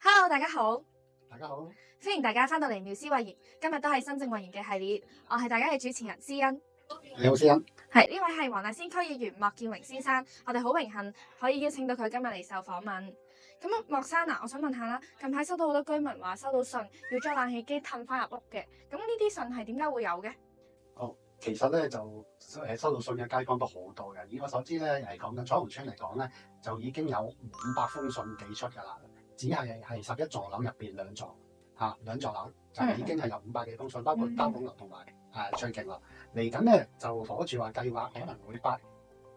Hello，大家好，大家好，歡迎大家翻到嚟妙思慧言。今日都係新政慧言嘅系列，我係大家嘅主持人思欣。你好，思欣。係呢位係黃大仙區議員莫建榮先生，我哋好榮幸可以邀請到佢今日嚟受訪問。咁莫生啊，我想問下啦，近排收到好多居民話收到信要將冷氣機褪翻入屋嘅，咁呢啲信係點解會有嘅？其實咧就收到信嘅街坊都好多嘅。以我所知咧，講緊彩虹村嚟講咧，就已經有500封信寄出㗎啦。只係11座樓入邊兩座兩座樓就已經係有500幾封信，包括單棟樓同埋最勁樓。嚟緊咧就房屋署話計劃可能會發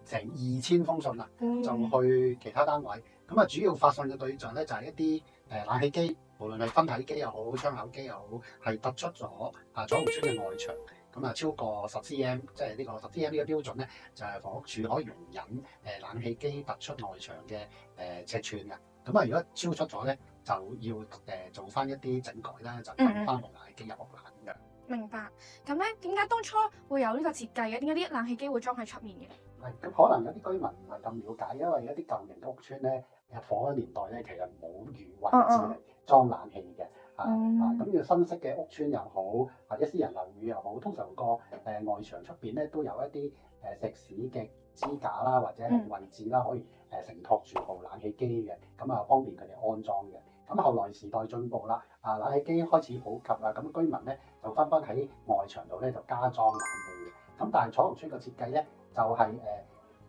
成2000封信啦，就去其他單位。咁啊，主要發信嘅對象咧就係一啲冷氣機，無論係分體機又好，窗口機又好，係突出咗彩虹村嘅外牆。咁啊，超過10cm，即係呢個10cm呢個標準咧，就係房屋署可以容忍冷氣機突出外牆嘅尺寸嘅。咁啊，如果超出咗咧，就要做翻一啲整改啦，就抌翻部冷氣機入屋啦咁樣。明白。咁咧，點解當初會有呢個設計嘅？點解啲冷氣機會裝喺出面嘅？係咁，可能有啲居民唔係咁了解，因為一啲舊型嘅屋邨咧，入伙嘅年代咧，其實冇預位置嚟裝冷氣嘅。咁要新式嘅屋邨又好，或者私人樓宇又好，通常個外牆出邊咧都有一啲石屎嘅支架啦，或者係位置啦，可以承托住部冷氣機嘅，咁啊方便佢哋安裝嘅。咁後來時代進步啦，冷氣機開始普及啦，咁居民咧就紛紛喺外牆度咧就加裝冷氣嘅。咁但係彩虹村嘅設計咧就係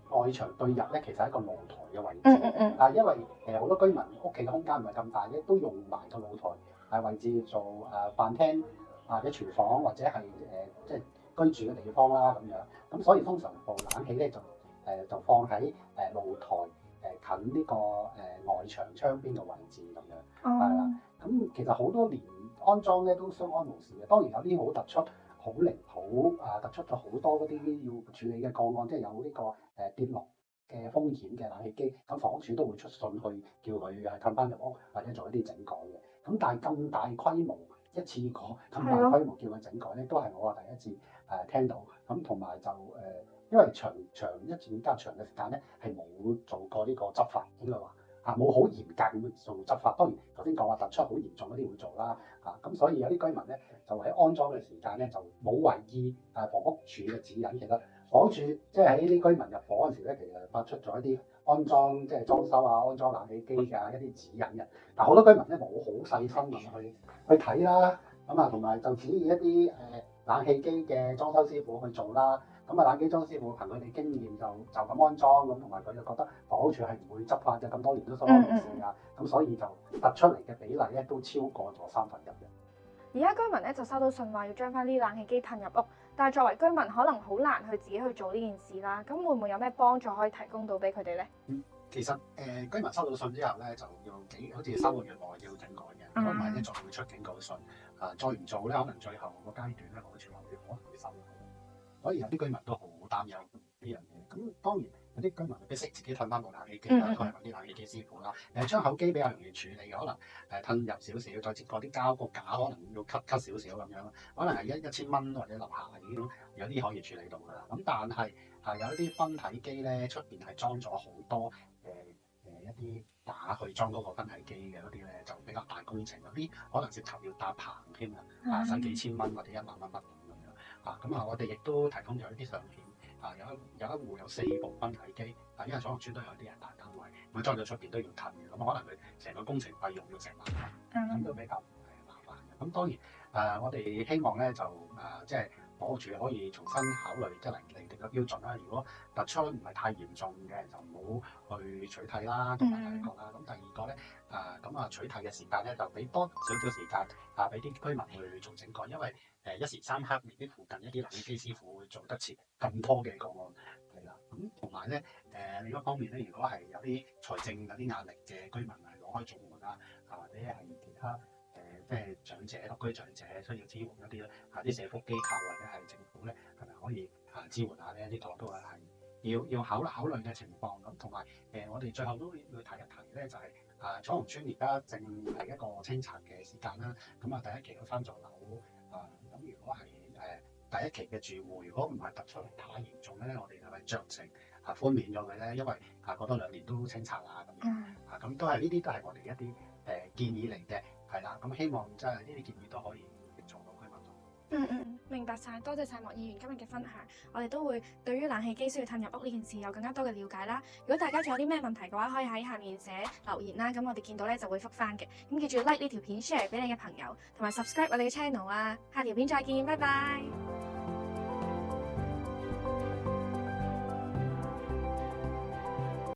外牆對入咧，其實係一個露台嘅位置。但係因為好多居民屋企嘅空間唔係咁大咧，都用埋個露台位置做飯廳或者廚房或者係即係居住嘅地方啦咁樣。咁所以通常部冷氣咧就放喺露台近呢個外牆窗邊嘅位置咁樣。係啦。咁其實好多年安裝咧都相安無事嘅。當然有啲好突出、好離譜突出咗好多嗰啲要處理嘅個案，即係有呢個跌落嘅風險嘅冷氣機，咁房屋署都會出信去叫佢褪翻入屋或者做一啲整改嘅。咁但係咁大規模一次過咁大規模叫佢整改咧，都係我第一次聽到。咁同埋就因為長一段比較長嘅時間咧，係冇做過呢個執法，應該話冇好嚴格咁做執法。當然頭先講話突出好嚴重嗰啲會做啦。咁所以有啲居民咧就喺安裝嘅時間咧就冇為意房屋署嘅指引。其實房屋署即係喺啲居民入伙嗰陣時咧，其實發出咗一啲安裝即係裝修安裝冷氣機嘅一啲指引嘅。但好多居民咧冇好細心咁去睇啦。咁同埋就指意一啲冷氣機嘅裝修師傅去做啦。咁冷氣裝師傅憑佢哋經驗就咁安裝咁，同埋佢就覺得房屋署係唔會執法嘅，咁多年都相安無事㗎。咁所以就突出嚟嘅比例咧都超過咗1/3嘅。而家居民咧就收到信話要將翻啲冷氣機褪入屋，但係作為居民可能好難去自己去做呢件事啦。咁會唔會有咩幫助可以提供到俾佢哋咧？其實居民收到信之後咧，就要好似3個月內要整改嘅，如果唔係咧，就會出警告信。再唔做咧，可能最後個階段咧，房屋署可能會收。所以有啲居民都好擔憂呢樣嘢。咁當然有啲居民未必識自己褪翻部冷氣機啦，都係揾啲冷氣機師傅啦。窗口機比較容易處理嘅，可能褪入少少，再接過啲膠個架，可能要 cut 少少咁樣，可能係1000蚊或者樓下已經有啲可以處理到㗎啦。咁但係有一啲分體機咧，出邊係裝咗好多一啲架去裝嗰個分體機嘅嗰啲咧，就比較大工程，有啲可能涉及要搭棚添使幾千蚊或者1萬蚊不等咁樣。咁我哋亦都提供咗一啲相片。有一戶有4部分體機，因為彩虹村都有啲人大單位，咁裝咗出邊都要褪嘅，咁可能佢成個工程費用要成萬蚊，咁都比較麻煩嘅。咁當然我哋希望咧就即係房屋署可以重新考慮即係釐定嘅標準啦。如果突出唔係太嚴重嘅，就唔好去取締啦，同埋第一個啦。咁第二個咧取締嘅時間咧就俾多少少時間俾啲居民去做整改，因為一時三刻未必附近一啲冷氣機師傅會做得切咁多嘅個案係啦。咁同埋咧另一方面咧，如果係有啲財政有啲壓力嘅居民係攞開綜援啦，或者係其他即係長者獨居長者需要支援一啲咧啲社福機構或者係政府咧係咪可以支援下咧？呢個都係要考慮嘅情況。咁同埋我哋最後都要提一提咧，就係彩虹村而家正係一個清拆嘅時間啦。咁第一期嘅3座樓咁如果係第一期嘅住戶，如果唔係突出太嚴重咧，我哋係咪酌情寬免咗佢咧？因為過多2年都清拆啦咁樣。咁都係呢啲都係我哋一啲建議嚟嘅，係啦。咁希望即係呢啲建議都可以協助到居民。明白晒，多謝晒莫議員今日嘅分享。我哋都會對於冷氣機需要褪入屋呢件事有更加多嘅了解啦。如果大家仲有啲咩問題嘅話，可以喺下面寫留言啦。咁我哋見到咧就會覆返嘅。咁記住 like 呢條片 share 俾你嘅朋友，同埋 subscribe 我哋嘅 channel啊。下條片再見，拜拜。